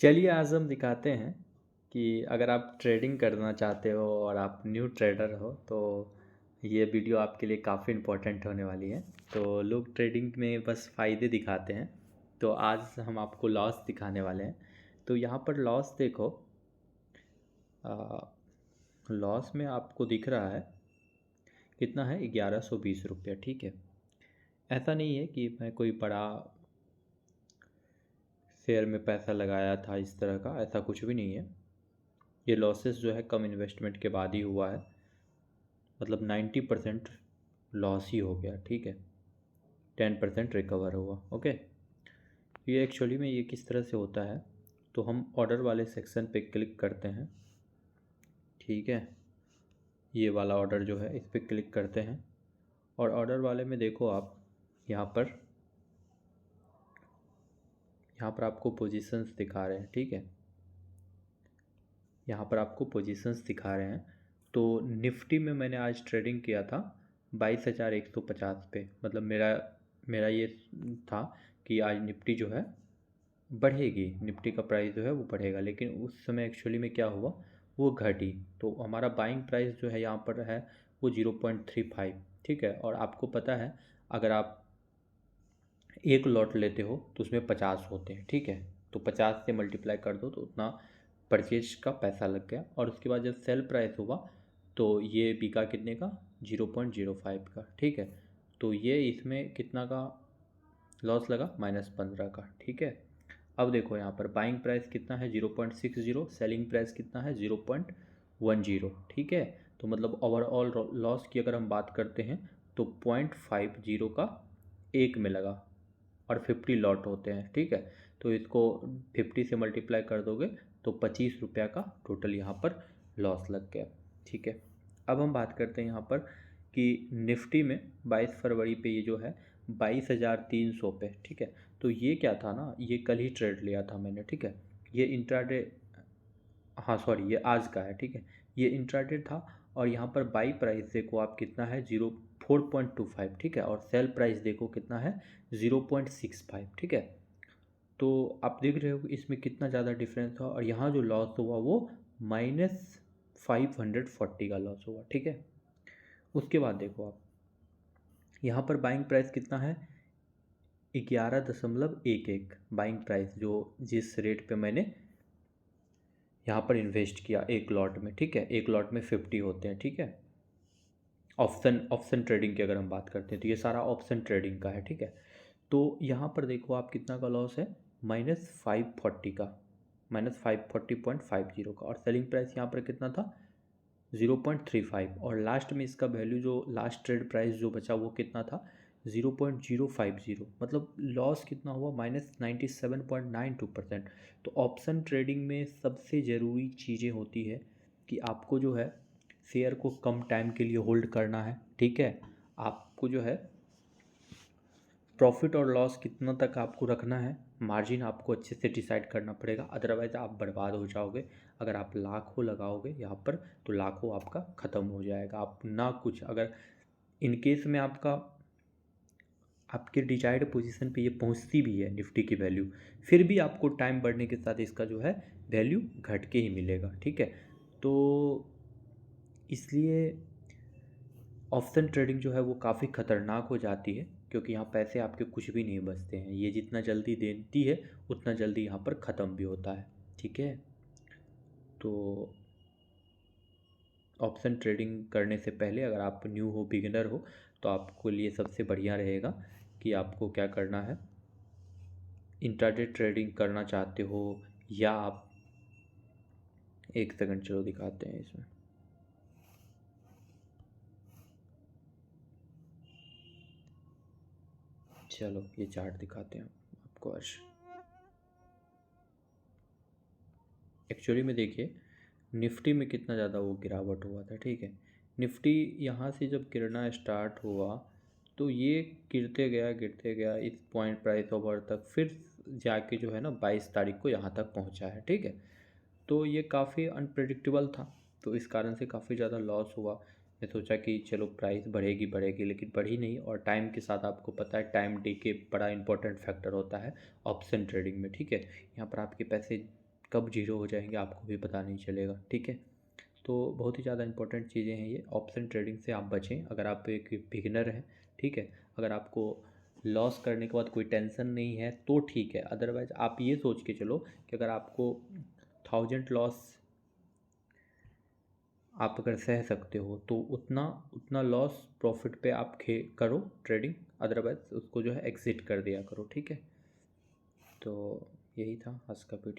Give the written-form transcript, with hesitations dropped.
चलिए आज हम दिखाते हैं कि अगर आप ट्रेडिंग करना चाहते हो और आप न्यू ट्रेडर हो तो ये वीडियो आपके लिए काफ़ी इम्पोर्टेंट होने वाली है। तो लोग ट्रेडिंग में बस फ़ायदे दिखाते हैं, तो आज हम आपको लॉस दिखाने वाले हैं। तो यहाँ पर लॉस देखो, लॉस में आपको दिख रहा है कितना है, 1120 रुपये। ठीक है, ऐसा नहीं है कि मैं कोई बड़ा शेयर में पैसा लगाया था, इस तरह का ऐसा कुछ भी नहीं है। ये लॉसेस जो है कम इन्वेस्टमेंट के बाद ही हुआ है, मतलब 90% लॉस ही हो गया। ठीक है, 10% रिकवर हुआ। ओके, ये एक्चुअली में ये किस तरह से होता है, तो हम ऑर्डर वाले सेक्शन पे क्लिक करते हैं। ठीक है, ये वाला ऑर्डर जो है इस पर क्लिक करते हैं और ऑर्डर वाले में देखो आप यहाँ पर आपको पोजीशंस दिखा रहे हैं। ठीक है, यहाँ पर आपको पोजीशंस दिखा रहे हैं। तो निफ्टी में मैंने आज ट्रेडिंग किया था 22,150 पे, मतलब मेरा मेरा ये था कि आज निफ्टी जो है बढ़ेगी, निफ्टी का प्राइस जो है वो बढ़ेगा। लेकिन उस समय एक्चुअली में क्या हुआ, वो घटी। तो हमारा बाइंग प्राइस जो है यहाँ पर है वो 0.35। ठीक है, और आपको पता है अगर आप एक लॉट लेते हो तो उसमें 50 होते हैं। ठीक है, तो 50 से मल्टीप्लाई कर दो तो उतना परचेज का पैसा लग गया। और उसके बाद जब सेल प्राइस हुआ तो ये बिका कितने का, 0.05 का। ठीक है, तो ये इसमें कितना का लॉस लगा, -15 का। ठीक है, अब देखो यहाँ पर बाइंग प्राइस कितना है, 0.60, सेलिंग प्राइस कितना है, 0.10। ठीक है, तो मतलब ओवरऑल लॉस की अगर हम बात करते हैं तो 0.50 का एक में लगा और 50 लॉट होते हैं। ठीक है, तो इसको 50 से मल्टीप्लाई कर दोगे तो 25 रुपया का टोटल यहाँ पर लॉस लग गया। ठीक है, अब हम बात करते हैं यहाँ पर कि निफ्टी में 22 फरवरी पे ये जो है 22,300 पे। ठीक है, तो ये क्या था ना, ये कल ही ट्रेड लिया था मैंने। ठीक है, ये इंट्राडे, हाँ सॉरी ये आज का है। ठीक है, ये इंट्राडे था और यहाँ पर बाई प्राइस देखो आप कितना है, 4.25। ठीक है, और सेल प्राइस देखो कितना है, 0.65। ठीक है, तो आप देख रहे हो कि इसमें कितना ज़्यादा डिफरेंस था और यहाँ जो लॉस हुआ वो -540 का लॉस हुआ। ठीक है, उसके बाद देखो आप यहाँ पर बाइंग प्राइस कितना है, 11.11 बाइंग प्राइस, जो जिस रेट पे मैंने यहाँ पर इन्वेस्ट किया एक लॉट में। ठीक है, एक लॉट में 50 होते हैं। ठीक है, ऑप्शन ट्रेडिंग की अगर हम बात करते हैं तो ये सारा ऑप्शन ट्रेडिंग का है। ठीक है, तो यहाँ पर देखो आप कितना का लॉस है, -540 का, -540.50 का। और सेलिंग प्राइस यहाँ पर कितना था, 0.35। और लास्ट में इसका वैल्यू जो लास्ट ट्रेड प्राइस जो बचा वो कितना था, 0.050। मतलब लॉस कितना हुआ, -97.92%। तो ऑप्शन ट्रेडिंग में सबसे ज़रूरी चीज़ें होती है कि आपको जो है शेयर को कम टाइम के लिए होल्ड करना है। ठीक है, आपको जो है प्रॉफिट और लॉस कितना तक आपको रखना है, मार्जिन आपको अच्छे से डिसाइड करना पड़ेगा, अदरवाइज़ आप बर्बाद हो जाओगे। अगर आप लाखों लगाओगे यहाँ पर तो लाखों आपका ख़त्म हो जाएगा। आप ना कुछ, अगर इन केस में आपके डिजायर्ड पोजीशन पे ये पहुँचती भी है निफ्टी की वैल्यू, फिर भी आपको टाइम बढ़ने के साथ इसका जो है वैल्यू घट के ही मिलेगा। ठीक है, तो इसलिए ऑप्शन ट्रेडिंग जो है वो काफ़ी ख़तरनाक हो जाती है, क्योंकि यहाँ पैसे आपके कुछ भी नहीं बचते हैं। ये जितना जल्दी देती है उतना जल्दी यहाँ पर ख़त्म भी होता है। ठीक है, तो ऑप्शन ट्रेडिंग करने से पहले अगर आप न्यू हो, बिगिनर हो, तो आपको लिए सबसे बढ़िया रहेगा कि आपको क्या करना है, इंट्राडे ट्रेडिंग करना चाहते हो या आप, एक सेकंड चलो दिखाते हैं इसमें। चलो ये चार्ट दिखाते हैं आपको आज। एक्चुअली में देखिए निफ्टी में कितना ज़्यादा वो गिरावट हुआ था। ठीक है, निफ्टी यहाँ से जब गिरना स्टार्ट हुआ तो ये गिरते गया इस पॉइंट प्राइस ओवर तक, फिर जाके जो है ना 22 तारीख को यहाँ तक पहुँचा है। ठीक है, तो ये काफ़ी अनप्रेडिक्टेबल था, तो इस कारण से काफ़ी ज़्यादा लॉस हुआ। मैं सोचा कि चलो प्राइस बढ़ेगी बढ़ेगी, लेकिन बढ़ी नहीं। और टाइम के साथ आपको पता है टाइम डे के बड़ा इंपॉर्टेंट फैक्टर होता है ऑप्शन ट्रेडिंग में। ठीक है, यहाँ पर आपके पैसे कब जीरो हो जाएंगे आपको भी पता नहीं चलेगा, ठीक है। तो बहुत ही ज़्यादा इंपॉर्टेंट चीज़ें हैं ये। ऑप्शन ट्रेडिंग से आप बचें अगर आप एक बिगिनर हैं, ठीक है। अगर आपको लॉस करने के बाद कोई टेंशन नहीं है तो ठीक है, अदरवाइज़ आप ये सोच के चलो कि अगर आपको 1000 लॉस आप अगर सह सकते हो तो उतना उतना लॉस प्रॉफिट पे आप करो ट्रेडिंग, अदरवाइज़ उसको जो है एग्ज़िट कर दिया करो, ठीक है। तो यही था आज का वीडियो।